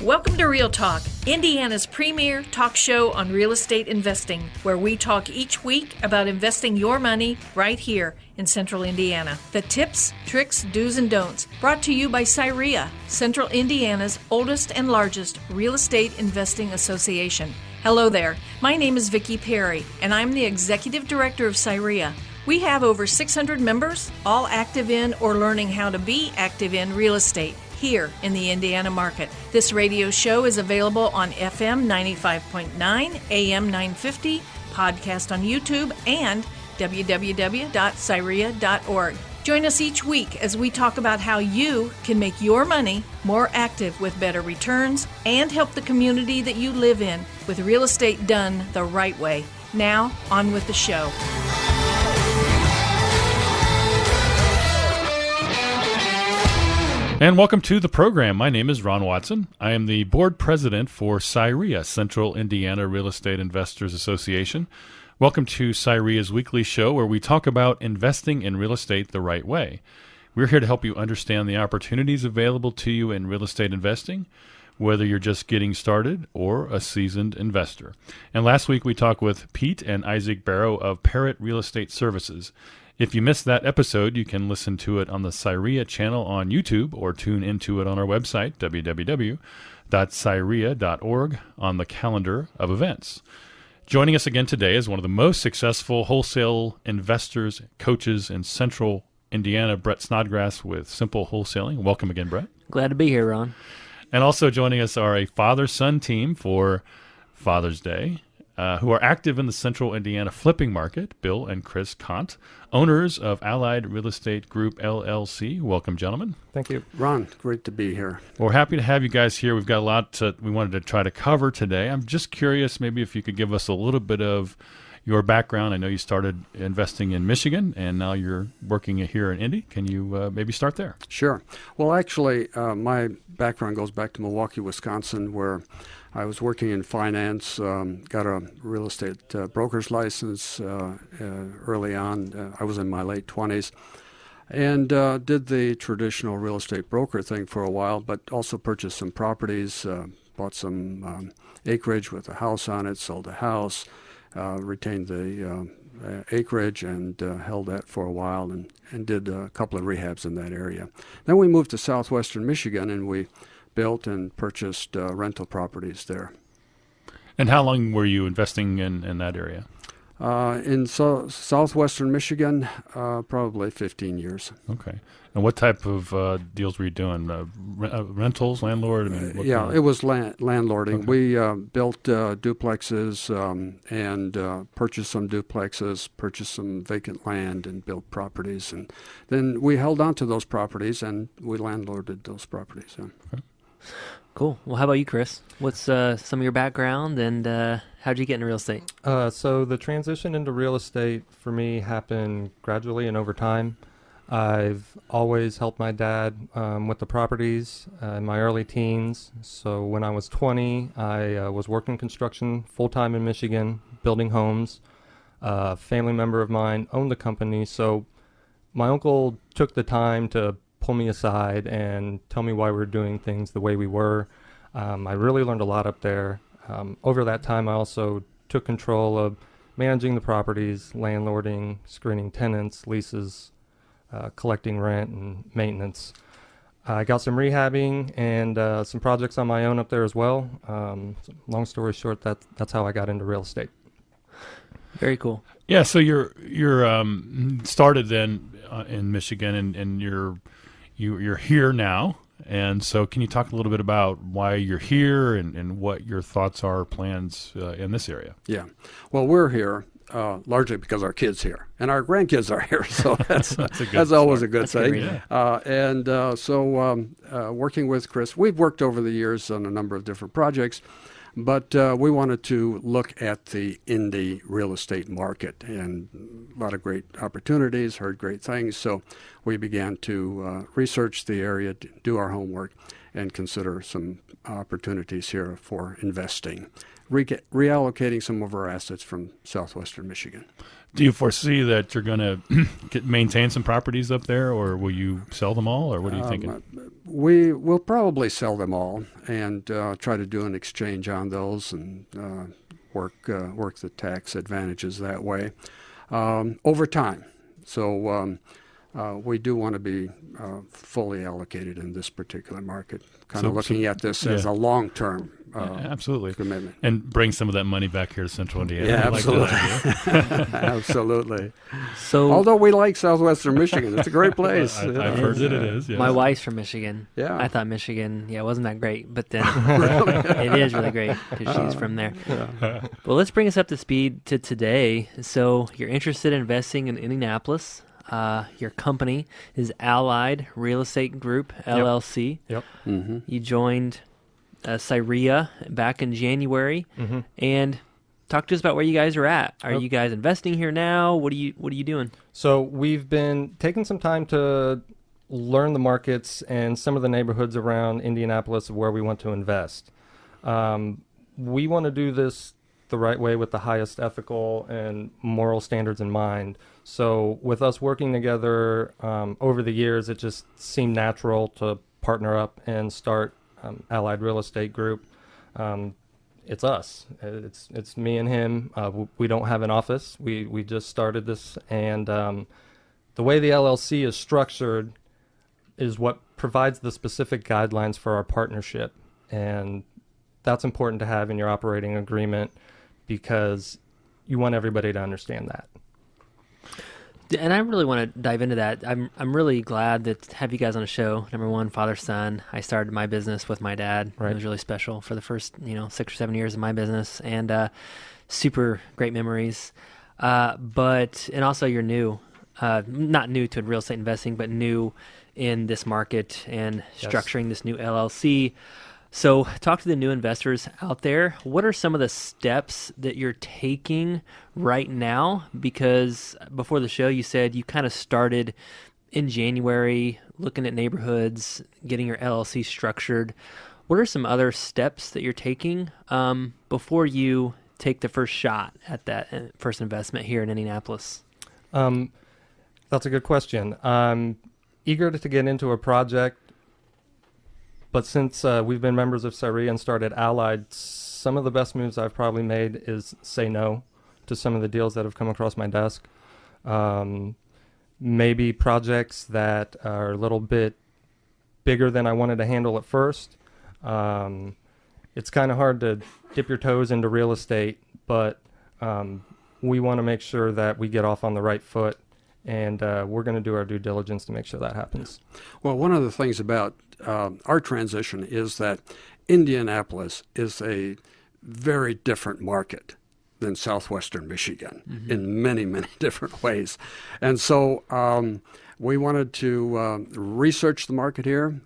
Welcome to Real Talk, Indiana's premier talk show on real estate investing, where we talk each week about investing your money right here in Central Indiana. The tips, tricks, do's, and don'ts, brought to you by CIREIA, Central Indiana's oldest and largest real estate investing association. Hello there. My name is Vicki Perry, and I'm the Executive Director of CIREIA. We have over 600 members, all active in or learning how to be active in real estate here in the Indiana market. This radio show is available on FM 95.9, AM 950, podcast on YouTube, and www.cireia.org. Join us each week as we talk about how you can make your money more active with better returns and help the community that you live in with real estate done the right way. Now, on with the show. And welcome to the program. My name is Ron Watson. I am the board president for CIREIA, Central Indiana Real Estate Investors Association. Welcome to CIREIA's weekly show where we talk about investing in real estate the right way. We're here to help you understand the opportunities available to you in real estate investing, whether you're just getting started or a seasoned investor. And last week we talked with Pete and Isaac Barrow of Parrot Real Estate Services. If you missed that episode, you can listen to it on the CIREIA channel on YouTube or tune into it on our website, www.cireia.org, on the calendar of events. Joining us again today is one of the most successful wholesale investors, coaches in Central Indiana, Brett Snodgrass with Simple Wholesaling. Welcome again, Brett. Glad to be here, Ron. And also joining us are a father-son team for Father's Day, who are active in the Central Indiana flipping market, Bill and Chris Kant, owners of Allied Real Estate Group, LLC. Welcome, gentlemen. Thank you. Ron, great to be here. We're happy to have you guys here. We've got a lot we wanted to try to cover today. I'm just curious, maybe if you could give us a little bit of your background. I know you started investing in Michigan, and now you're working here in Indy. Can you maybe start there? Sure. Well, actually, my background goes back to Milwaukee, Wisconsin, where I was working in finance, got a real estate broker's license early on. I was in my late 20s, and did the traditional real estate broker thing for a while, but also purchased some properties, bought some acreage with a house on it, sold a house, retained the acreage and held that for a while and did a couple of rehabs in that area. Then we moved to southwestern Michigan, and we built and purchased rental properties there. And how long were you investing in that area? In southwestern Michigan, probably 15 years. Okay. And what type of deals were you doing? Rentals, landlord? It was landlording. Okay. We built duplexes and purchased some duplexes, purchased some vacant land and built properties. And then we held on to those properties and we landlorded those properties. Yeah. Okay. Cool. Well, how about you, Chris? What's some of your background and how'd you get into real estate? So the transition into real estate for me happened gradually and over time. I've always helped my dad with the properties in my early teens. So when I was 20, I was working construction full-time in Michigan, building homes. A family member of mine owned the company, so my uncle took the time to pull me aside and tell me why we're doing things the way we were. I really learned a lot up there. Over that time, I also took control of managing the properties, landlording, screening tenants, leases, collecting rent and maintenance. I got some rehabbing and some projects on my own up there as well. Long story short, that's how I got into real estate. Very cool. Yeah, so you're started then in Michigan, and you're here now. And so can you talk a little bit about why you're here and what your thoughts are, plans in this area? Yeah. Well, we're here largely because our kids here and our grandkids are here. So that's always a good thing. So working with Chris, we've worked over the years on a number of different projects, but we wanted to look at the Indy real estate market and a lot of great opportunities, heard great things. So we began to research the area, do our homework, and consider some opportunities here for investing, reallocating some of our assets from southwestern Michigan. Do you foresee that you're going to maintain some properties up there, or will you sell them all, or what are you thinking? we will probably sell them all and try to do an exchange on those and work the tax advantages that way over time. So we do want to be fully allocated in this particular market, kind of looking at this as a long-term absolutely commitment. And bring some of that money back here to Central Indiana. Yeah, I like that absolutely. idea. Absolutely. So, Although we like southwestern Michigan, it's a great place. I've heard that it is. Yes. my wife's from Michigan. Yeah. I thought Michigan, wasn't that great, but then it is really great because she's from there. Yeah. Well, let's bring us up to speed to today. So, you're interested in investing in Indianapolis. Your company is Allied Real Estate Group, LLC. Yep. Mm-hmm. You joined CIREIA back in January, and talk to us about where you guys are at. Are you guys investing here now? What are you doing? So we've been taking some time to learn the markets and some of the neighborhoods around Indianapolis of where we want to invest. We want to do this the right way with the highest ethical and moral standards in mind. So with us working together over the years, it just seemed natural to partner up and start Allied Real Estate Group. It's us. It's me and him. We don't have an office. We just started this, and the way the LLC is structured is what provides the specific guidelines for our partnership, and that's important to have in your operating agreement because you want everybody to understand that. And I really want to dive into that. I'm really glad to have you guys on the show. Number one, father, son. I started my business with my dad. Right. It was really special for the first 6 or 7 years of my business, and super great memories. And also you're new, not new to real estate investing, but new in this market and structuring this new LLC. So talk to the new investors out there. What are some of the steps that you're taking right now? Because before the show, you said you kind of started in January looking at neighborhoods, getting your LLC structured. What are some other steps that you're taking before you take the first shot at that first investment here in Indianapolis? That's a good question. I'm eager to get into a project. But since we've been members of CIREIA and started Allied, some of the best moves I've probably made is say no to some of the deals that have come across my desk. Maybe projects that are a little bit bigger than I wanted to handle at first. It's kind of hard to dip your toes into real estate, but we want to make sure that we get off on the right foot, and we're going to do our due diligence to make sure that happens. Well, one of the things about our transition is that Indianapolis is a very different market than southwestern Michigan in many, many different ways. And so we wanted to research the market here.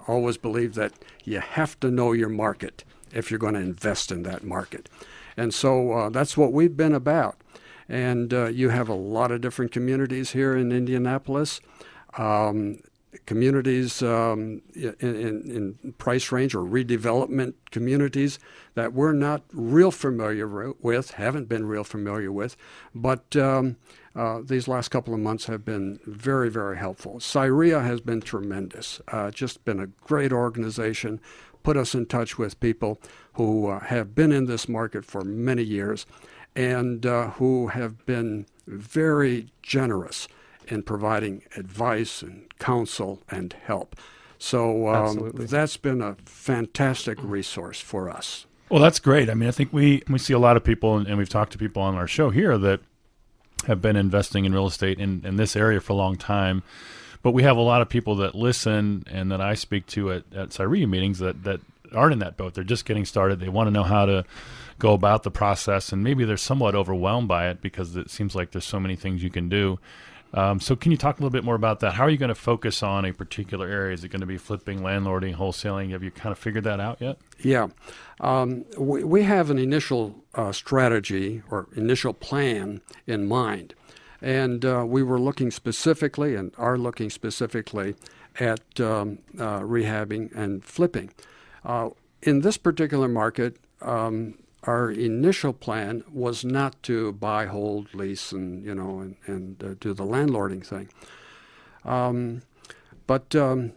Always believe that you have to know your market if you're going to invest in that market. And so that's what we've been about. And you have a lot of different communities here in Indianapolis. Communities in price range or redevelopment communities that we're not real familiar with, haven't been real familiar with, but these last couple of months have been very, very helpful. CIREIA has been tremendous, just been a great organization, put us in touch with people who have been in this market for many years and who have been very generous in providing advice and counsel and help. So that's been a fantastic resource for us. Well, that's great. I mean, I think we see a lot of people, and we've talked to people on our show here that have been investing in real estate in this area for a long time. But we have a lot of people that listen and that I speak to at CIREIA meetings that aren't in that boat. They're just getting started. They want to know how to go about the process, and maybe they're somewhat overwhelmed by it because it seems like there's so many things you can do. So can you talk a little bit more about that? How are you going to focus on a particular area? Is it going to be flipping, landlording, wholesaling? Have you kind of figured that out yet? Yeah. We have an initial strategy or initial plan in mind. And we were looking specifically and are looking specifically at rehabbing and flipping. In this particular market, our initial plan was not to buy, hold, lease, and do the landlording thing. But in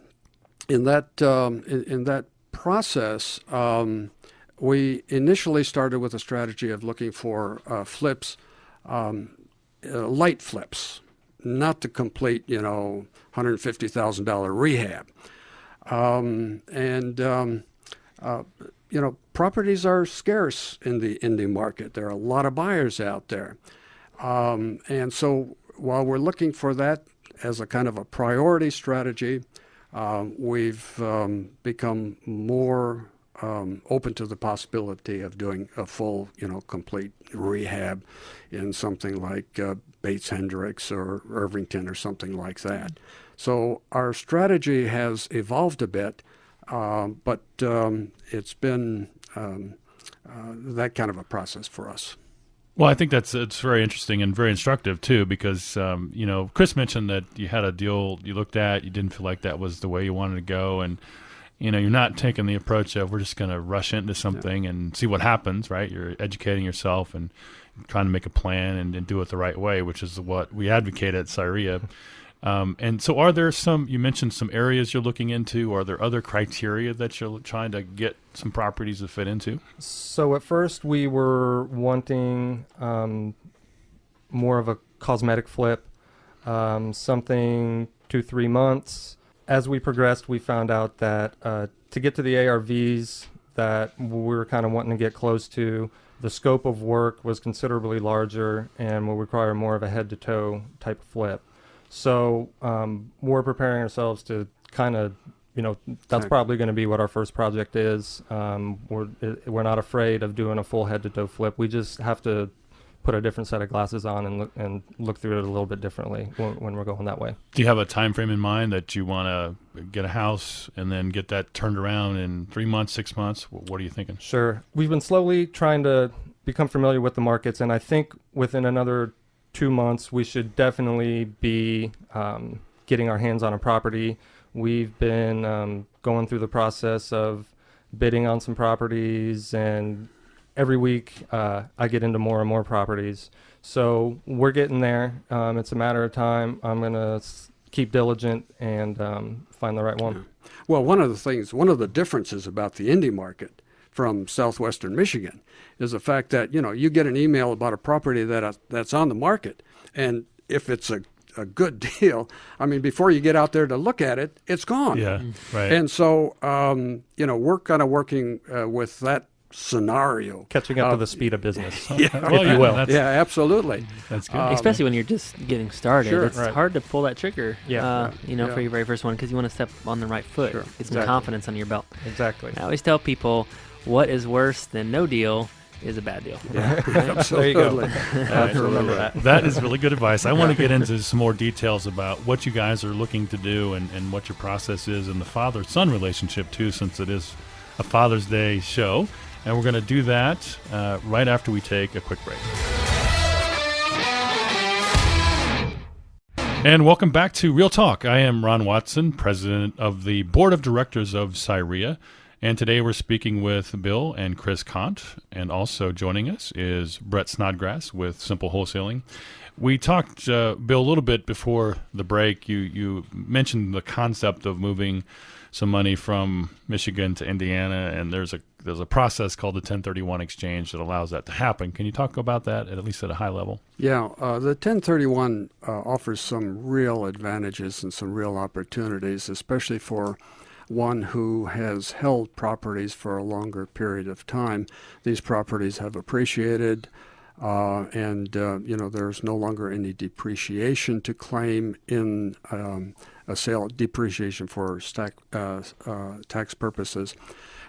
that process, we initially started with a strategy of looking for flips, light flips, not to complete, $150,000 rehab. Properties are scarce in the indie market. There are a lot of buyers out there. And so while we're looking for that as a kind of a priority strategy, we've become more open to the possibility of doing a full, complete rehab in something like Bates Hendricks or Irvington or something like that. So our strategy has evolved a bit, but it's been that kind of a process for us. Well, I think it's very interesting and very instructive too, because Chris mentioned that you had a deal you looked at, you didn't feel like that was the way you wanted to go, and you're not taking the approach of we're just going to rush into something and see what happens, right? You're educating yourself and trying to make a plan and do it the right way, which is what we advocate at CIREIA. And so are there you mentioned some areas you're looking into. Are there other criteria that you're trying to get some properties to fit into? So at first we were wanting more of a cosmetic flip, something 2-3 months. As we progressed, we found out that to get to the ARVs that we were kind of wanting to get close to, the scope of work was considerably larger and will require more of a head-to-toe type of flip. So we're preparing ourselves to kind of, that's probably going to be what our first project is. We're not afraid of doing a full head-to-toe flip. We just have to put a different set of glasses on and look through it a little bit differently when we're going that way. Do you have a time frame in mind that you want to get a house and then get that turned around in 3 months, 6 months? What are you thinking? Sure. We've been slowly trying to become familiar with the markets, and I think within another 2 months, we should definitely be getting our hands on a property. We've been going through the process of bidding on some properties, and every week I get into more and more properties. So we're getting there. It's a matter of time. I'm going to keep diligent and find the right one. Well, one of the differences about the indie market from southwestern Michigan is the fact that, you get an email about a property that's on the market, and if it's a good deal, I mean, before you get out there to look at it, it's gone. Yeah, right. And so, we're kind of working with that scenario. Catching up to the speed of business. Well, you will. Yeah, absolutely. That's good. Especially when you're just getting started. Sure, it's right. hard to pull that trigger, for your very first one, because you want to step on the right foot, get some confidence under your belt. Exactly. I always tell people, what is worse than no deal is a bad deal. Yeah, There you go. Remember that. That is really good advice. I want to get into some more details about what you guys are looking to do and what your process is and the father-son relationship, too, since it is a Father's Day show. And we're going to do that right after we take a quick break. And welcome back to Real Talk. I am Ron Watson, president of the board of directors of CIREIA. And today we're speaking with Bill and Chris Kant. And also joining us is Brett Snodgrass with Simple Wholesaling. We talked, Bill, a little bit before the break. You mentioned the concept of moving some money from Michigan to Indiana, and there's a process called the 1031 exchange that allows that to happen. Can you talk about that, at least at a high level? Yeah, the 1031 offers some real advantages and some real opportunities, especially for one who has held properties for a longer period of time. These properties have appreciated, and there's no longer any depreciation to claim in a sale, depreciation for tax purposes.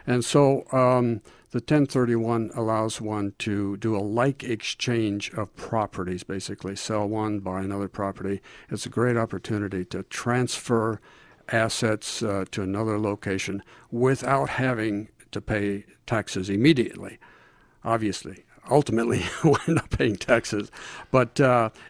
And so the 1031 allows one to do a like exchange of properties, basically sell one, buy another property. It's a great opportunity to transfer assets to another location without having to pay taxes immediately. Obviously, ultimately, we're not paying taxes, but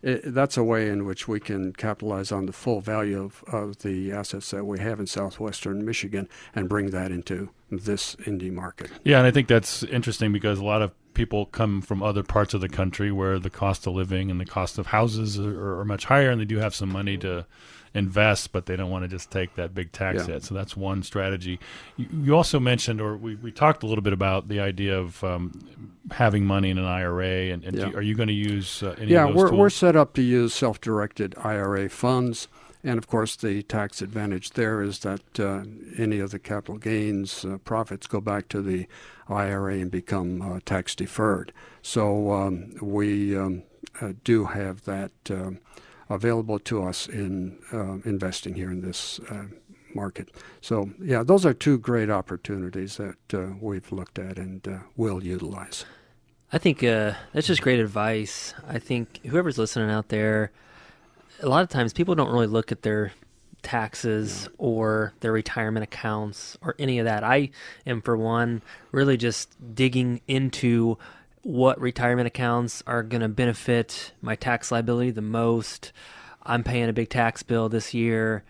that's a way in which we can capitalize on the full value of the assets that we have in southwestern Michigan and bring that into this indie market. Yeah, and I think that's interesting because a lot of people come from other parts of the country where the cost of living and the cost of houses are much higher, and they do have some money to invest, but they don't want to just take that big tax hit. So that's one strategy. You also mentioned, or we talked a little bit about the idea of having money in an IRA, and are you going to use any of those tools? We're set up to use self-directed IRA funds. And, of course, the tax advantage there is that any of the capital gains profits go back to the IRA and become tax deferred. So we do have that available to us in investing here in this market. So, yeah, those are two great opportunities that we've looked at and will utilize. I think that's just great advice. I think whoever's listening out there, a lot of times people don't really look at their taxes or their retirement accounts or any of that. I am, for one, really just digging into what retirement accounts are going to benefit my tax liability the most. I'm paying a big tax bill this year.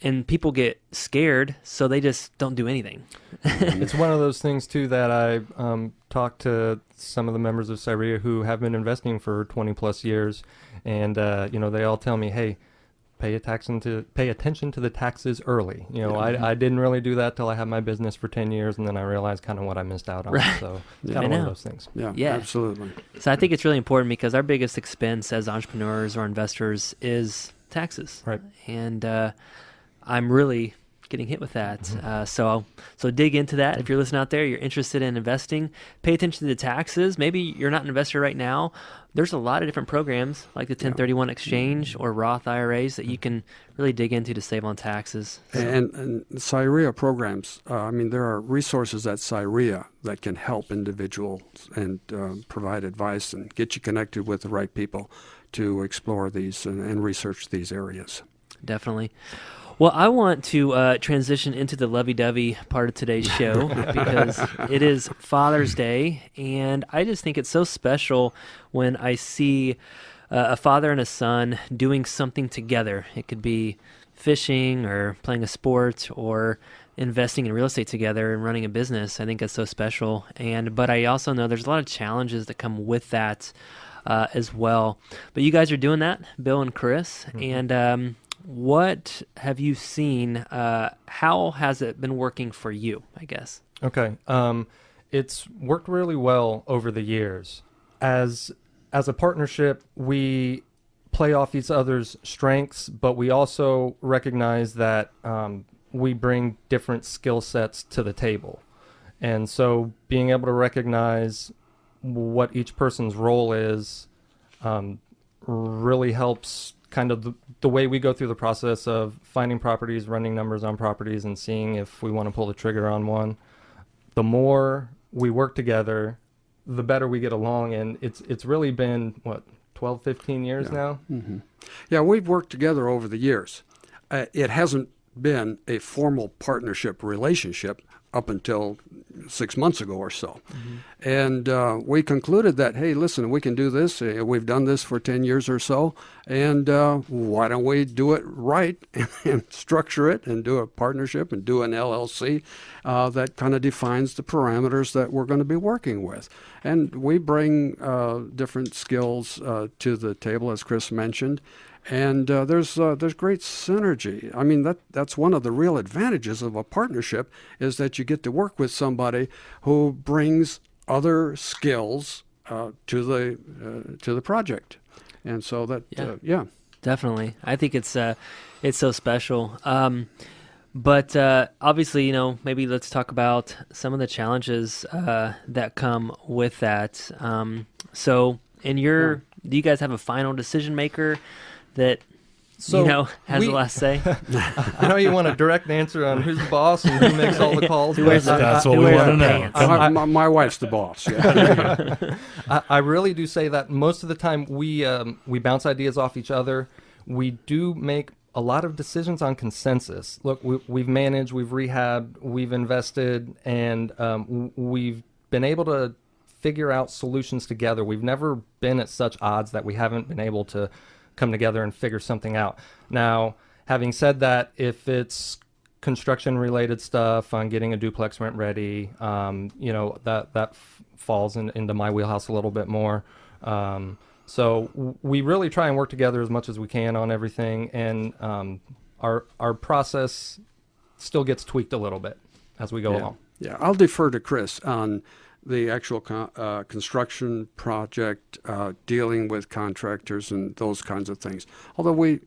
And people get scared, so they just don't do anything. It's one of those things, too, that I talked to some of the members of CIREIA who have been investing for 20 plus years. And, they all tell me, hey, pay attention to the taxes early. I didn't really do that till I had my business for 10 years, and then I realized kind of what I missed out on. Right. So kind of one of those things. Yeah, absolutely. So I think it's really important because our biggest expense as entrepreneurs or investors is taxes. Right. And I'm really getting hit with that. So dig into that. If you're listening out there, you're interested in investing, pay attention to the taxes. Maybe you're not an investor right now. There's a lot of different programs like the 1031 exchange or Roth IRAs that you can really dig into to save on taxes. So. And CIREIA programs, there are resources at CIREIA that can help individuals and provide advice and get you connected with the right people to explore these and research these areas. Definitely. Well, I want to transition into the lovey-dovey part of today's show because it is Father's Day, and I just think it's so special when I see a father and a son doing something together. It could be fishing or playing a sport or investing in real estate together and running a business. I think that's so special. But I also know there's a lot of challenges that come with that as well. But you guys are doing that, Bill and Chris, and what have you seen? How has it been working for you, I guess? Okay. It's worked really well over the years. As a partnership, we play off each other's strengths, but we also recognize that we bring different skill sets to the table. And so being able to recognize what each person's role is really helps kind of the way we go through the process of finding properties, running numbers on properties, and seeing if we want to pull the trigger on one. The more we work together, the better we get along. And it's really been, 12, 15 years now? Mm-hmm. Yeah, we've worked together over the years. It hasn't been a formal partnership relationship up until 6 months ago or so. Mm-hmm. And we concluded that, hey, listen, we can do this. We've done this for 10 years or so. And why don't we do it right and structure it and do a partnership and do an LLC that kind of defines the parameters that we're going to be working with. And we bring different skills to the table, as Chris mentioned. And there's great synergy. I mean, that's one of the real advantages of a partnership is that you get to work with somebody who brings other skills to the project. And so that, yeah. Definitely. I think it's so special. But obviously, maybe let's talk about some of the challenges that come with that. So do you guys have a final decision maker that has the last say? I know you want a direct answer on who's the boss and who makes all the calls. That's what we want to know. My wife's the boss. Yeah. I really do say that most of the time we bounce ideas off each other. We do make a lot of decisions on consensus. Look, we've managed, we've rehabbed, we've invested, and we've been able to figure out solutions together. We've never been at such odds that we haven't been able to come together and figure something out. Now, having said that, if it's construction related stuff on getting a duplex rent ready, that falls into my wheelhouse a little bit more. So we really try and work together as much as we can on everything, and our process still gets tweaked a little bit as we go along. Yeah, I'll defer to Chris on the actual construction project, dealing with contractors and those kinds of things. Although we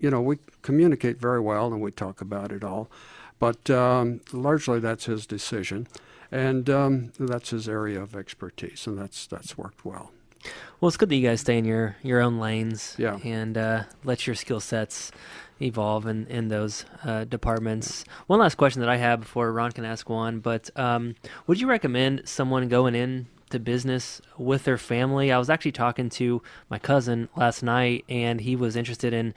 communicate very well and we talk about it all, but largely that's his decision, and that's his area of expertise, and that's worked well. Well, it's good that you guys stay in your own lanes and let your skill sets evolve in those departments. One last question that I have before Ron can ask one, but would you recommend someone going into business with their family? I was actually talking to my cousin last night, and he was interested in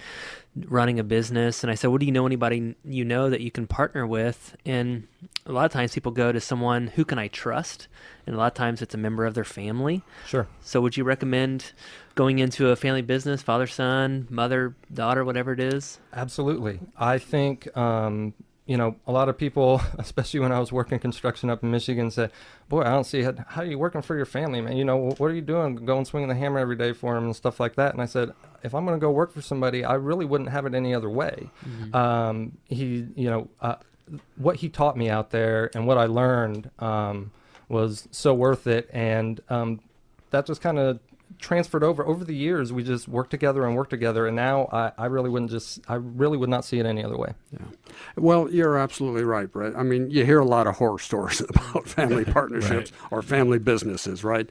running a business, and I said, "Well, do you know anybody you know that you can partner with?" And a lot of times people go to someone, who can I trust? And a lot of times it's a member of their family. Sure. So would you recommend going into a family business, father, son, mother, daughter, whatever it is? Absolutely. I think, a lot of people, especially when I was working construction up in Michigan, said, "Boy, I don't see how are you working for your family, man? What are you doing? Going swinging the hammer every day for them and stuff like that." And I said, if I'm going to go work for somebody, I really wouldn't have it any other way. Mm-hmm. What he taught me out there and what I learned was so worth it. And that just kind of transferred over the years. We just worked together, and now I really would not see it any other way. Yeah. Well, you're absolutely right, Brett. I mean, you hear a lot of horror stories about family partnerships or family businesses, right?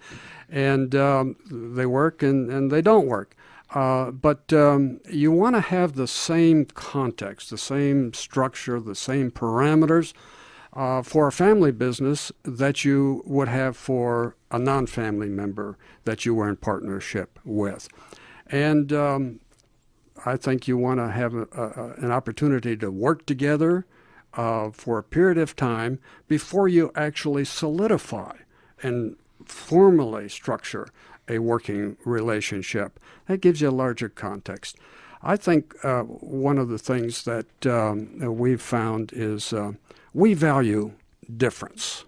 And they work and they don't work. But you want to have the same context, the same structure, the same parameters for a family business that you would have for a non-family member that you were in partnership with. And I think you want to have an opportunity to work together for a period of time before you actually solidify and formally structure a working relationship. That gives you a larger context. I think one of the things that we've found is we value difference.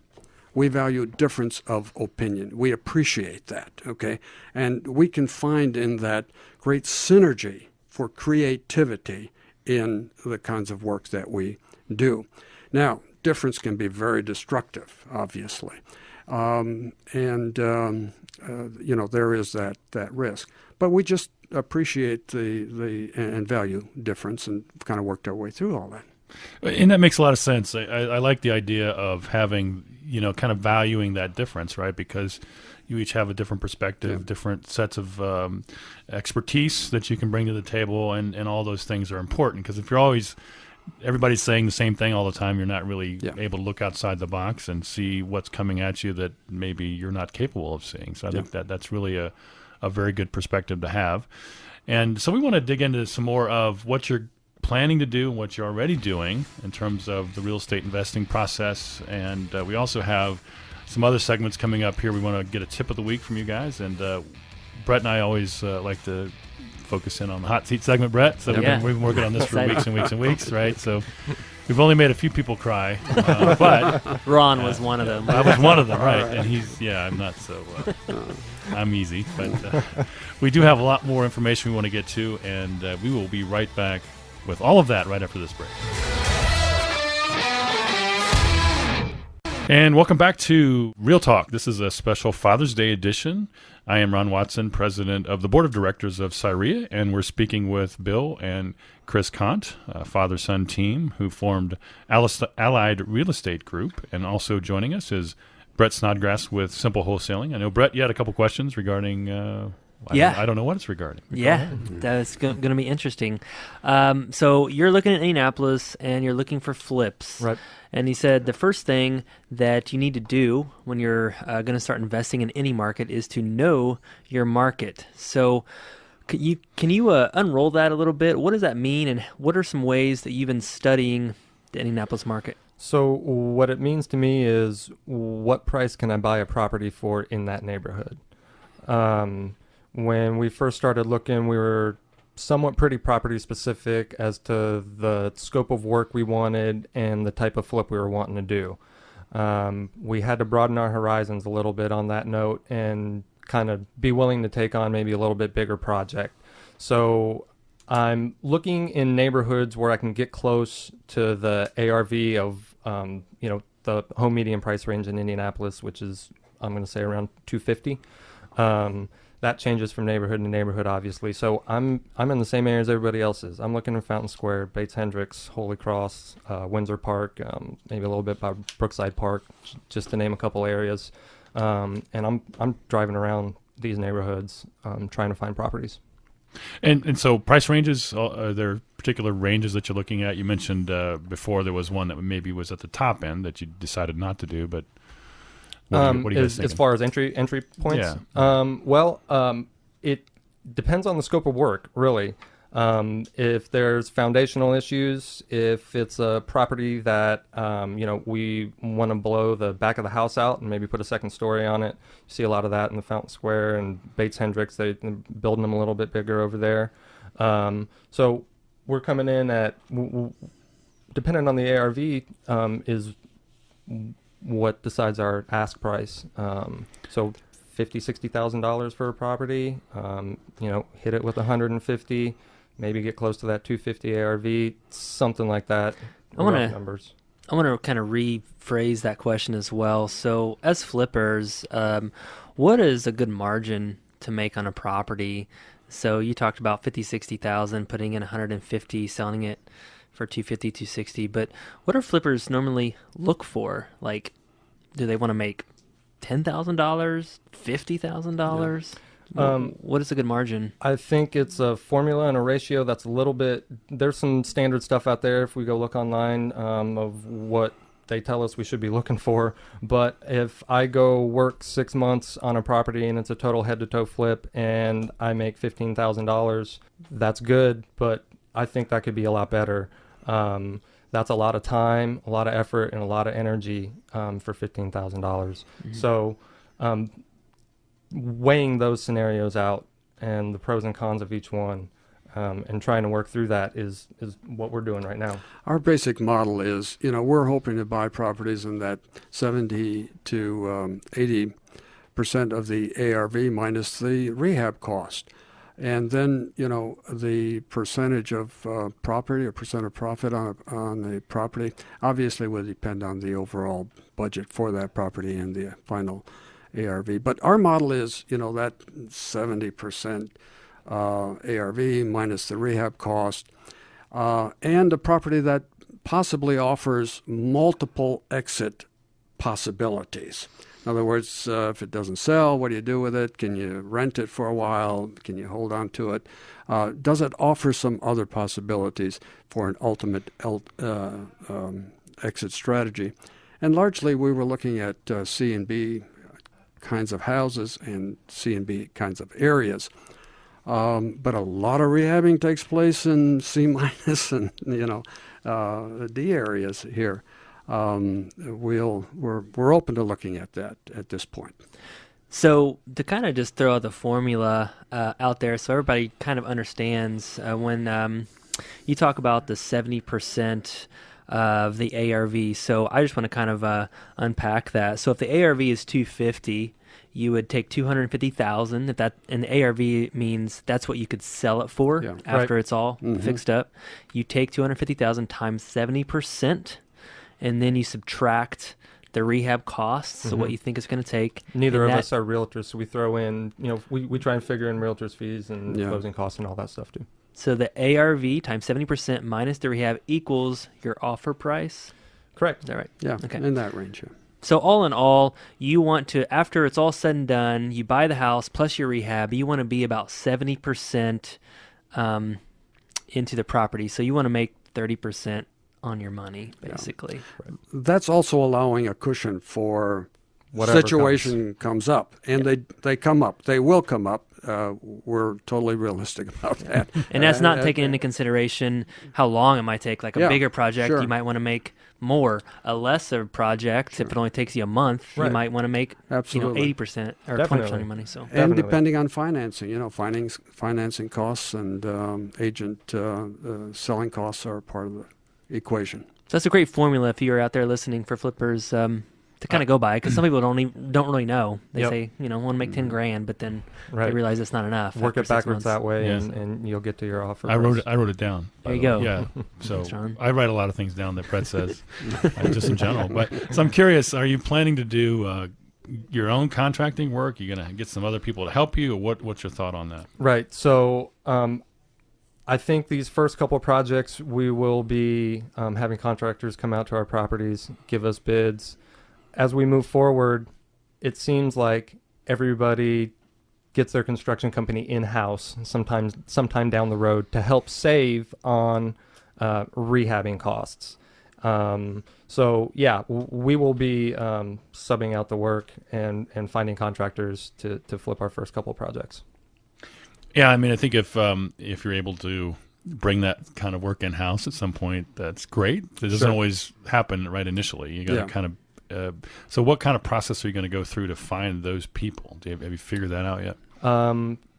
We value difference of opinion. We appreciate that, okay? And we can find in that great synergy for creativity in the kinds of work that we do. Now, difference can be very destructive, obviously. There is that risk. But we just appreciate and value difference and kind of worked our way through all that. And that makes a lot of sense. I like the idea of having, kind of valuing that difference, right? Because you each have a different perspective, different sets of expertise that you can bring to the table, and all those things are important. Because if everybody's saying the same thing all the time, you're not really able to look outside the box and see what's coming at you that maybe you're not capable of seeing. So I think that's really a very good perspective to have. And so we want to dig into some more of what you're planning to do and what you're already doing in terms of the real estate investing process. And we also have some other segments coming up here. We want to get a tip of the week from you guys. And Brett and I always like to focus in on the hot seat segment, Brett. So we've been working on this for weeks and weeks and weeks, right? So we've only made a few people cry, but Ron was one of them. I was one of them, right? And I'm not so. I'm easy, but we do have a lot more information we want to get to, and we will be right back with all of that right after this break. And welcome back to Real Talk. This is a special Father's Day edition. I am Ron Watson, president of the board of directors of CIREIA, and we're speaking with Bill and Chris Kant, a father-son team who formed Allied Real Estate Group. And also joining us is Brett Snodgrass with Simple Wholesaling. I know, Brett, you had a couple questions regarding I don't know what it's regarding. That's going to be interesting. So you're looking at Indianapolis and you're looking for flips. Right. And he said the first thing that you need to do when you're going to start investing in any market is to know your market. So can you unroll that a little bit? What does that mean, and what are some ways that you've been studying the Indianapolis market? So what it means to me is, what price can I buy a property for in that neighborhood? When we first started looking, we were somewhat pretty property specific as to the scope of work we wanted and the type of flip we were wanting to do. We had to broaden our horizons a little bit on that note and kind of be willing to take on maybe a little bit bigger project. So I'm looking in neighborhoods where I can get close to the ARV of, the home median price range in Indianapolis, which is, I'm going to say, around 250. That changes from neighborhood to neighborhood, obviously. So I'm in the same area as everybody else is. I'm looking in Fountain Square, Bates Hendricks, Holy Cross, Windsor Park, maybe a little bit by Brookside Park, just to name a couple areas. And I'm driving around these neighborhoods, trying to find properties. And so price ranges, are there particular ranges that you're looking at? You mentioned before there was one that maybe was at the top end that you decided not to do, but what are you guys thinking? As far as entry points? Yeah. It depends on the scope of work, really. If there's foundational issues, if it's a property that, we want to blow the back of the house out and maybe put a second story on it. You see a lot of that in the Fountain Square and Bates Hendricks. They're building them a little bit bigger over there. So we're coming in at, depending on the ARV, is what decides our ask price. So $50,000-$60,000 for a property, hit it with 150, maybe get close to that 250 ARV, something like that. I want to kind of rephrase that question as well. So as flippers, what is a good margin to make on a property? So you talked about 50, 60,000, putting in 150, selling it for 250, 260. But what do flippers normally look for? Like, do they want to make $10,000, $50,000? What is a good margin? I think it's a formula and a ratio that's a little bit, there's some standard stuff out there if we go look online of what they tell us we should be looking for. But if I go work 6 months on a property and it's a total head-to-toe flip and I make $15,000, that's good, but I think that could be a lot better. That's a lot of time, a lot of effort, and a lot of energy for $15,000. Mm-hmm. So weighing those scenarios out and the pros and cons of each one and trying to work through that is what we're doing right now. Our basic model is, we're hoping to buy properties in that 70 to 80% of the ARV minus the rehab cost. And then, the percentage of property or percent of profit on the property obviously will depend on the overall budget for that property and the final ARV. But our model is, that 70% ARV minus the rehab cost and a property that possibly offers multiple exit possibilities. In other words, if it doesn't sell, what do you do with it? Can you rent it for a while? Can you hold on to it? Does it offer some other possibilities for an ultimate exit strategy? And largely, we were looking at C and B kinds of houses and C and B kinds of areas. But a lot of rehabbing takes place in C minus and, D areas here. We're open to looking at that at this point. So to kind of just throw out the formula out there so everybody kind of understands when you talk about the 70% of the ARV. So I just want to kind of unpack that. So if the ARV is 250, you would take 250,000. If that, and the ARV means that's what you could sell it for after it's all fixed up. You take 250,000 times 70%. And then you subtract the rehab costs, so what you think it's going to take. Neither of us are realtors, so we throw in, we try and figure in realtors' fees and closing costs and all that stuff too. So the ARV times 70% minus the rehab equals your offer price? Correct. Is that right? Yeah, okay. In that range, yeah. So all in all, you want to, after it's all said and done, you buy the house plus your rehab, you want to be about 70% into the property. So you want to make 30% on your money, basically. Yeah. That's also allowing a cushion for whatever situation comes up. And they come up. They will come up. We're totally realistic about that. And that's not taking into consideration how long it might take. Like a bigger project, you might want to make more. A lesser project, if it only takes you a month, you might want to make 80% or 20% of your money. So and depending on financing, financing costs and agent selling costs are part of the equation. So that's a great formula if you're out there listening for flippers. to kind of go by, because some people don't really know. They Yep. say, want to make 10 grand, but then Right. they realize it's not enough. Work after it 6 backwards months. that way, Yes. and you'll get to your offer. I wrote price. it down. by There you the go. way. Yeah. So Thanks, Ron. I write a lot of things down that Brett says, just in general. But so I'm curious, are you planning to do your own contracting work? You going to get some other people to help you, or what's your thought on that? Right. So I think these first couple of projects, we will be having contractors come out to our properties, give us bids. As we move forward, it seems like everybody gets their construction company in-house sometime down the road to help save on rehabbing costs. So yeah, we will be subbing out the work and finding contractors to flip our first couple of projects. Yeah, I mean, I think if you're able to bring that kind of work in house at some point, that's great. It doesn't Sure. always happen right initially. You got to Yeah. kind of. So, what kind of process are you going to go through to find those people? Have you figured that out yet?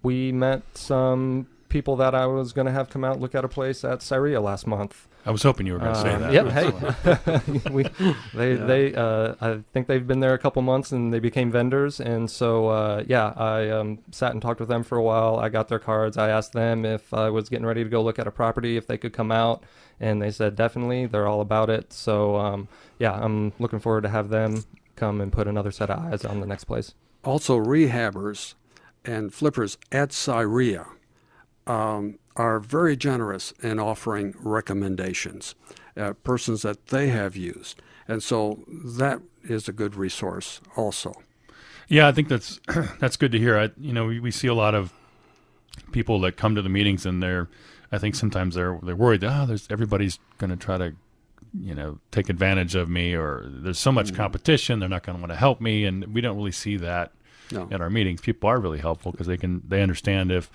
We met some people that I was going to have come out look at a place at CIREIA last month. I was hoping you were going to say that. Yep. Hey, I think they've been there a couple months and they became vendors. And so, I sat and talked with them for a while. I got their cards. I asked them if I was getting ready to go look at a property, if they could come out. And they said, definitely, they're all about it. So, I'm looking forward to have them come and put another set of eyes on the next place. Also, rehabbers and flippers at CIREIA are very generous in offering recommendations, persons that they have used. And so that is a good resource also. Yeah, I think that's good to hear. We see a lot of people that come to the meetings, and I think sometimes they're worried that everybody's going to try to take advantage of me, or there's so much competition, they're not going to want to help me, and we don't really see that at our meetings. People are really helpful because they understand if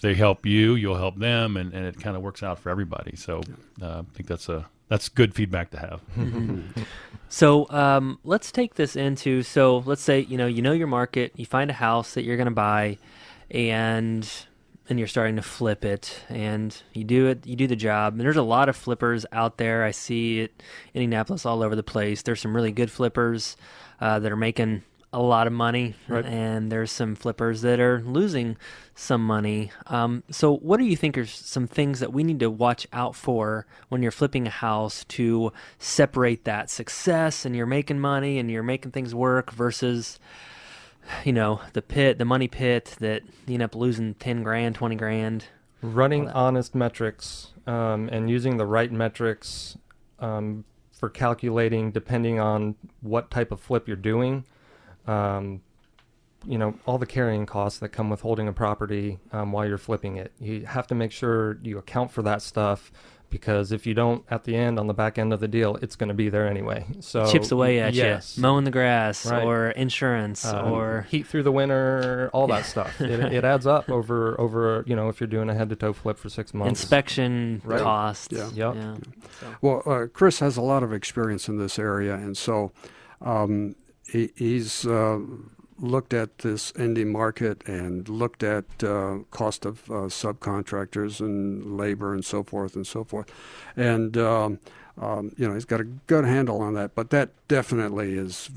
they help you, you'll help them, and it kind of works out for everybody. So I think that's good feedback to have. So let's take this into, let's say, you know your market, you find a house that you're going to buy, and you're starting to flip it, and you do the job. And there's a lot of flippers out there. I see it in Indianapolis all over the place. There's some really good flippers that are making a lot of money, right. And there's some flippers that are losing some money. So what do you think are some things that we need to watch out for when you're flipping a house to separate that success and you're making money and you're making things work versus, the money pit that you end up losing 10 grand, 20 grand? Running honest metrics and using the right metrics for calculating depending on what type of flip you're doing. All the carrying costs that come with holding a property while you're flipping it. You have to make sure you account for that stuff, because if you don't, at the end, on the back end of the deal, it's going to be there anyway. So chips away at you, mowing the grass, right. Or insurance, or heat through the winter, all that stuff. It adds up over if you're doing a head-to-toe flip for 6 months. Inspection costs. Yeah. Yep. Yeah. So. Well, Chris has a lot of experience in this area, and so he's looked at this indie market and looked at cost of subcontractors and labor and so forth and so forth. And, he's got a good handle on that. But that definitely is,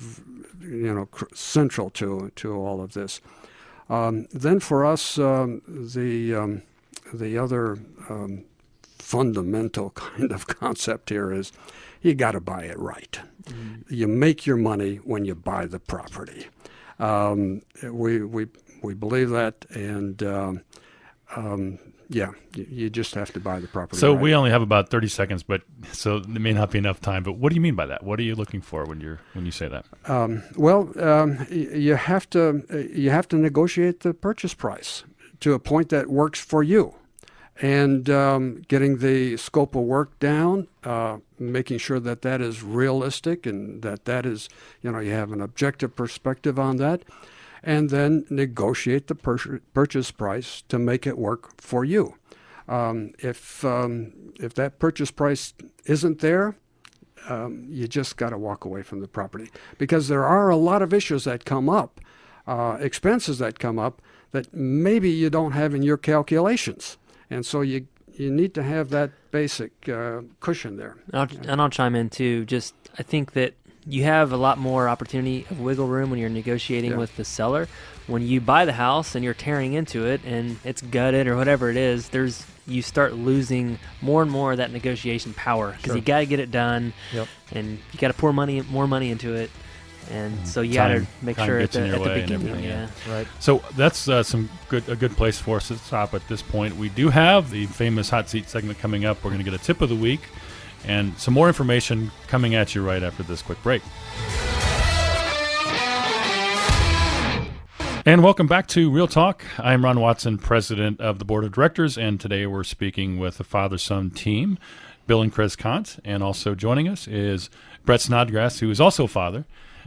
central to all of this. Then for us, the other fundamental kind of concept here is you got to buy it right. You make your money when you buy the property. We believe that, and you just have to buy the property. So right. we only have about 30 seconds, so there may not be enough time. But what do you mean by that? What are you looking for when you say that? You have to negotiate the purchase price to a point that works for you. And getting the scope of work down, making sure that is realistic and that is, you have an objective perspective on that, and then negotiate the purchase price to make it work for you. If that purchase price isn't there, you just got to walk away from the property, because there are a lot of issues that come up, expenses that come up that maybe you don't have in your calculations. And so you need to have that basic cushion there. And I'll chime in too. I think that you have a lot more opportunity of wiggle room when you're negotiating with the seller. When you buy the house and you're tearing into it and it's gutted or whatever it is, you start losing more and more of that negotiation power because you got to get it done, and you got to pour more money into it. And so you got to make sure at the beginning. Right. So that's a good place for us to stop at this point. We do have the famous hot seat segment coming up. We're going to get a tip of the week and some more information coming at you right after this quick break. And welcome back to Real Talk. I'm Ron Watson, president of the board of directors, and today we're speaking with the father-son team, Bill and Chris Kant, and also joining us is Brett Snodgrass, who is also a father.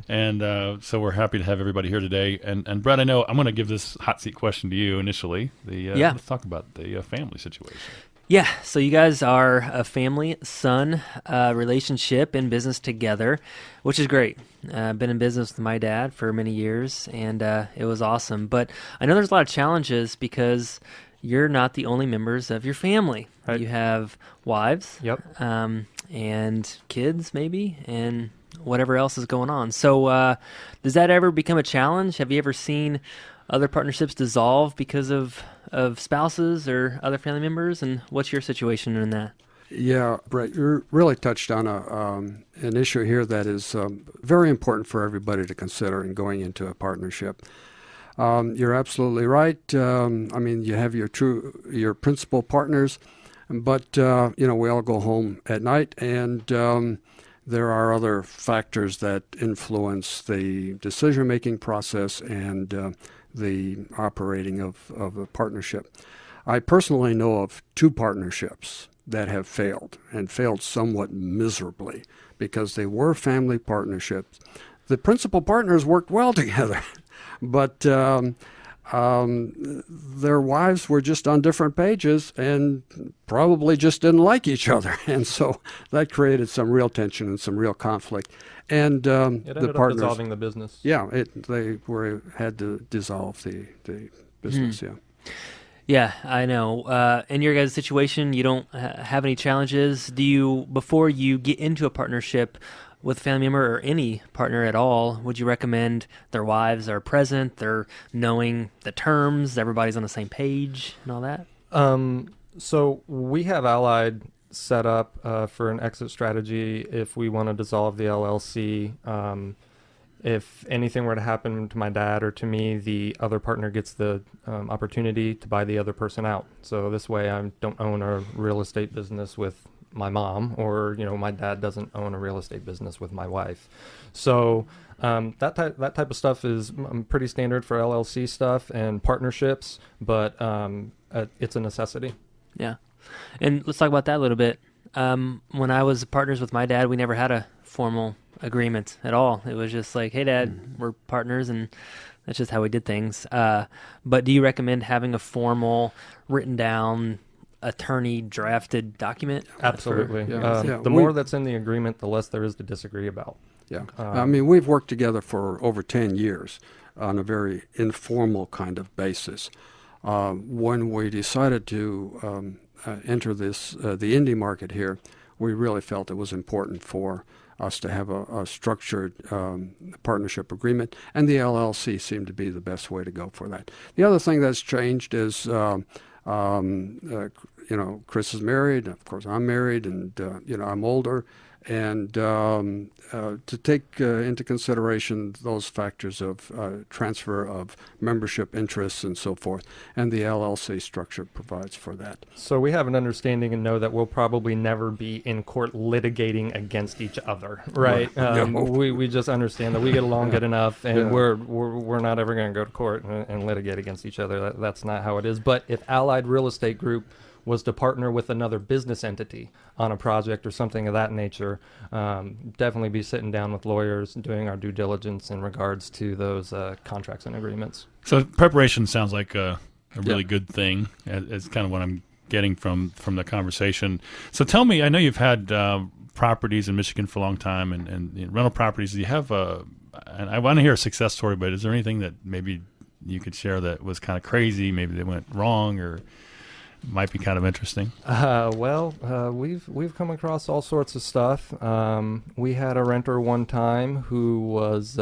And so we're happy to have everybody here today. And Brett, I know I'm going to give this hot seat question to you initially. Let's talk about the family situation. Yeah, so you guys are a family-son relationship in business together, which is great. I've been in business with my dad for many years, and it was awesome. But I know there's a lot of challenges because you're not the only members of your family. Right. You have wives, and kids maybe, and whatever else is going on. So does that ever become a challenge? Have you ever seen other partnerships dissolve because of spouses or other family members? And what's your situation in that? Yeah, Brett, you really touched on an issue here that is very important for everybody to consider in going into a partnership. You're absolutely right. You have your principal partners, but we all go home at night, and there are other factors that influence the decision-making process and the operating of a partnership. I personally know of 2 partnerships that have failed, and failed somewhat miserably, because they were family partnerships. The principal partners worked well together, but their wives were just on different pages and probably just didn't like each other. And so that created some real tension and some real conflict. And it ended up dissolving the business. Yeah, they had to dissolve the business. Yeah, I know. In your guys' situation, you don't have any challenges. Before you get into a partnership with a family member or any partner at all, would you recommend their wives are present, they're knowing the terms, everybody's on the same page and all that? So we have Allied set up for an exit strategy if we want to dissolve the LLC. If anything were to happen to my dad or to me, the other partner gets the opportunity to buy the other person out. So this way I don't own a real estate business with my mom, or my dad doesn't own a real estate business with my wife. So that type of stuff is pretty standard for LLC stuff and partnerships, but it's a necessity. Yeah. And let's talk about that a little bit. When I was partners with my dad, we never had a formal agreement at all. It was just like, hey, Dad, we're partners, and that's just how we did things. But do you recommend having a formal, written down, attorney drafted document? Absolutely. The more that's in the agreement, the less there is to disagree about. Yeah. We've worked together for over 10 years on a very informal kind of basis. When we decided to enter the indie market here, we really felt it was important for us to have a structured partnership agreement, and the LLC seemed to be the best way to go for that. The other thing that's changed is, Chris is married, of course I'm married, and I'm older, and to take into consideration those factors of transfer of membership interests and so forth, and the LLC structure provides for that. So we have an understanding and know that we'll probably never be in court litigating against each other, right? We just understand that we get along good enough, and we're not ever going to go to court and litigate against each other. That's not how it is. But if Allied Real Estate Group was to partner with another business entity on a project or something of that nature, definitely be sitting down with lawyers and doing our due diligence in regards to those contracts and agreements. So preparation sounds like a really good thing. It's kind of what I'm getting from the conversation. So tell me, I know you've had properties in Michigan for a long time and rental properties. Do you have and I want to hear a success story, but is there anything that maybe you could share that was kind of crazy, maybe they went wrong, or might be kind of interesting? We've come across all sorts of stuff. We had a renter one time who was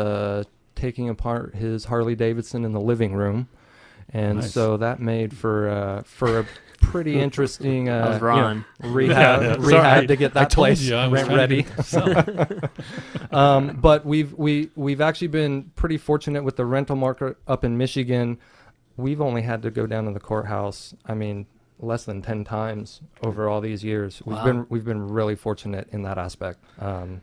taking apart his Harley Davidson in the living room, and Nice. so that made for a pretty interesting That was Ron. rehab Sorry, to get I that told place you I was rent trying to ready. get- so- But we've actually been pretty fortunate with the rental market up in Michigan. We've only had to go down to the courthouse, I mean, less than 10 times over all these years. Wow. We've been really fortunate in that aspect.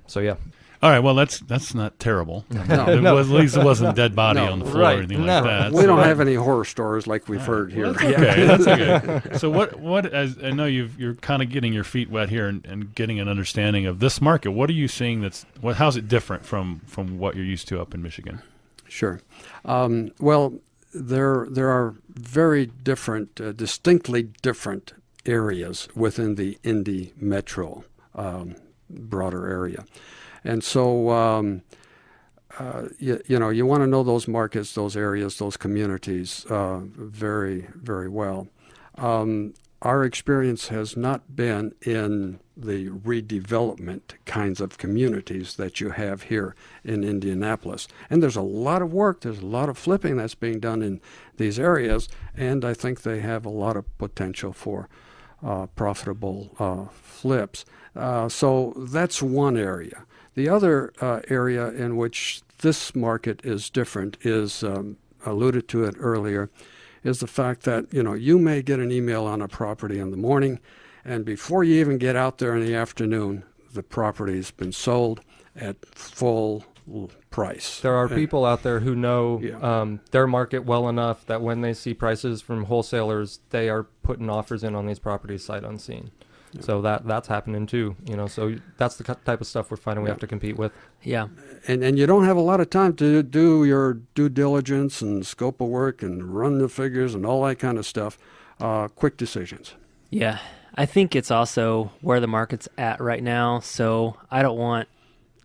So yeah. All right, well, that's not terrible. No. At least it wasn't a dead body No. on the floor or Right. anything No. like that. We so- don't have any horror stories like we've heard here. Well, that's okay. That's okay. So what? As I know you're kind of getting your feet wet here and getting an understanding of this market. What are you seeing? How's it different from what you're used to up in Michigan? Sure. Well, there are very different, distinctly different areas within the Indy metro broader area. And so, you want to know those markets, those areas, those communities very, very well. Our experience has not been in the redevelopment kinds of communities that you have here in Indianapolis. And there's a lot of work, there's a lot of flipping that's being done in these areas, and I think they have a lot of potential for profitable flips. So that's one area. The other area in which this market is different is, alluded to it earlier, is the fact that, you may get an email on a property in the morning, and before you even get out there in the afternoon, the property's been sold at full price. There are people out there who know Yeah. their market well enough that when they see prices from wholesalers, they are putting offers in on these properties sight unseen. Yeah. So that's happening too, so that's the type of stuff we're finding we Yeah. have to compete with. Yeah. And you don't have a lot of time to do your due diligence and scope of work and run the figures and all that kind of stuff. Quick decisions. Yeah. I think it's also where the market's at right now. So I don't want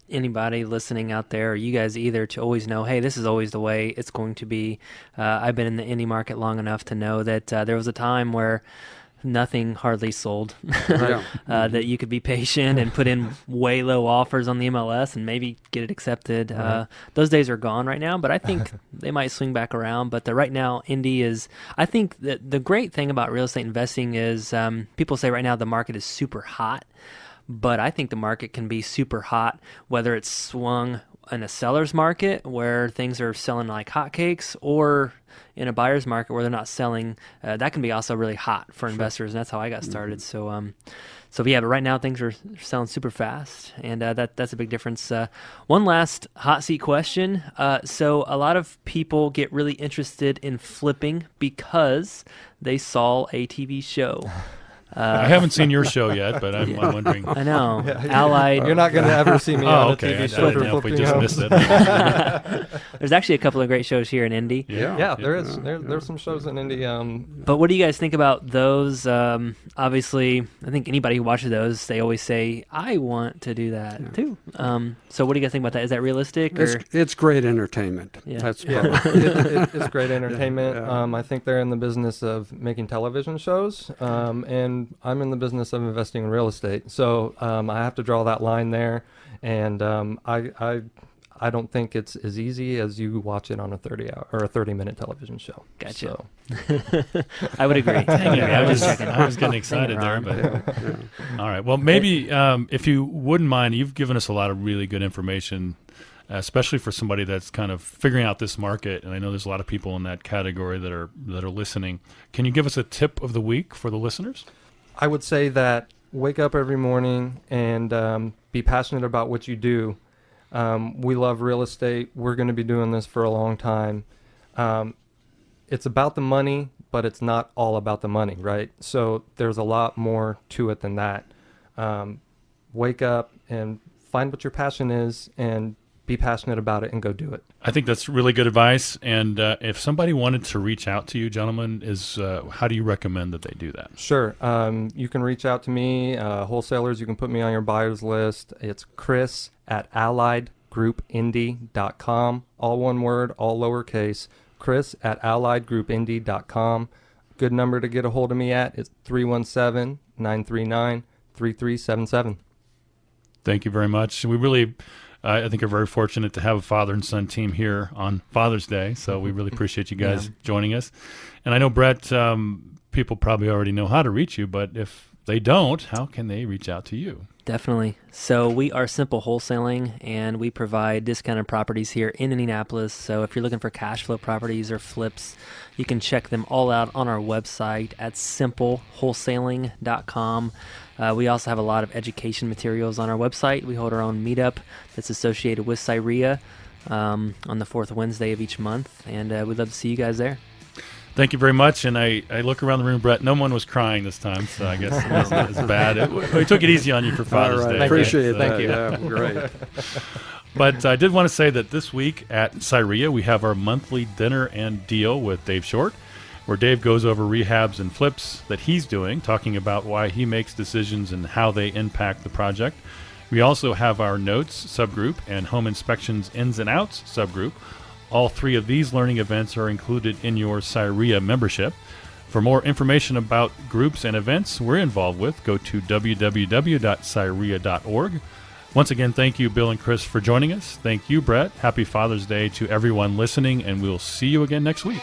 anybody listening out there, or you guys either, to always know, hey, this is always the way it's going to be. I've been in the indie market long enough to know that there was a time where nothing hardly sold, Yeah. that you could be patient and put in way low offers on the MLS and maybe get it accepted. Those days are gone right now, but I think they might swing back around. But right now, Indy is, I think that the great thing about real estate investing is people say right now the market is super hot, but I think the market can be super hot, whether it's swung in a seller's market where things are selling like hotcakes, or in a buyer's market where they're not selling. That can be also really hot for investors, and that's how I got started. So yeah, but right now things are selling super fast, and that's a big difference. One last hot seat question. So a lot of people get really interested in flipping because they saw a TV show. I haven't seen your show yet, but I'm wondering. I know. Allied. You're not going to ever see me on a okay. TV I show didn't for know if we flipping just homes. missed it. There's actually a couple of great shows here in Indy. Yeah, there is. There's some shows in Indy. But what do you guys think about those? Obviously, I think anybody who watches those, they always say, I want to do that too. So what do you guys think about that? Is that realistic? Or? It's great entertainment. Yeah. That's Yeah, probably- it's great entertainment. Yeah. I think they're in the business of making television shows, and I'm in the business of investing in real estate. So I have to draw that line there, and I don't think it's as easy as you watch it on a 30-hour or a 30-minute television show. Gotcha. So, I would agree. Dang it, I was just checking. I was getting excited there, Ron. but all right. Well, maybe if you wouldn't mind, you've given us a lot of really good information, especially for somebody that's kind of figuring out this market. And I know there's a lot of people in that category that are listening. Can you give us a tip of the week for the listeners? I would say that wake up every morning and be passionate about what you do. We love real estate. We're going to be doing this for a long time. It's about the money, but it's not all about the money, right? So there's a lot more to it than that. Wake up and find what your passion is and be passionate about it and go do it. I think that's really good advice. And if somebody wanted to reach out to you, gentlemen, how do you recommend that they do that? Sure. You can reach out to me. Wholesalers, you can put me on your buyers list. It's Chris at alliedgroupindy.com. All one word, all lowercase. Chris at alliedgroupindy.com. good number to get a hold of me at is 317-939-3377. Thank you very much. We really, I think, are very fortunate to have a father and son team here on Father's Day. So we really appreciate you guys joining us. And I know, Brett, people probably already know how to reach you, but if they don't, how can they reach out to you? Definitely. So we are Simple Wholesaling, and we provide discounted properties here in Indianapolis. So if you're looking for cash flow properties or flips, you can check them all out on our website at simplewholesaling.com. We also have a lot of education materials on our website. We hold our own meetup that's associated with CIREIA on the fourth Wednesday of each month, and we'd love to see you guys there. Thank you very much. And I look around the room, Brett, no one was crying this time, so I guess it wasn't as bad. We took it easy on you for Father's Day. Appreciate right? that. Yeah, great. But I did want to say that this week at CIREIA, we have our monthly dinner and deal with Dave Short, where Dave goes over rehabs and flips that he's doing, talking about why he makes decisions and how they impact the project. We also have our notes subgroup and home inspections ins and outs subgroup. All three of these learning events are included in your CIREIA membership. For more information about groups and events we're involved with, go to www.cireia.org. Once again, thank you, Bill and Chris, for joining us. Thank you, Brett. Happy Father's Day to everyone listening, and we'll see you again next week.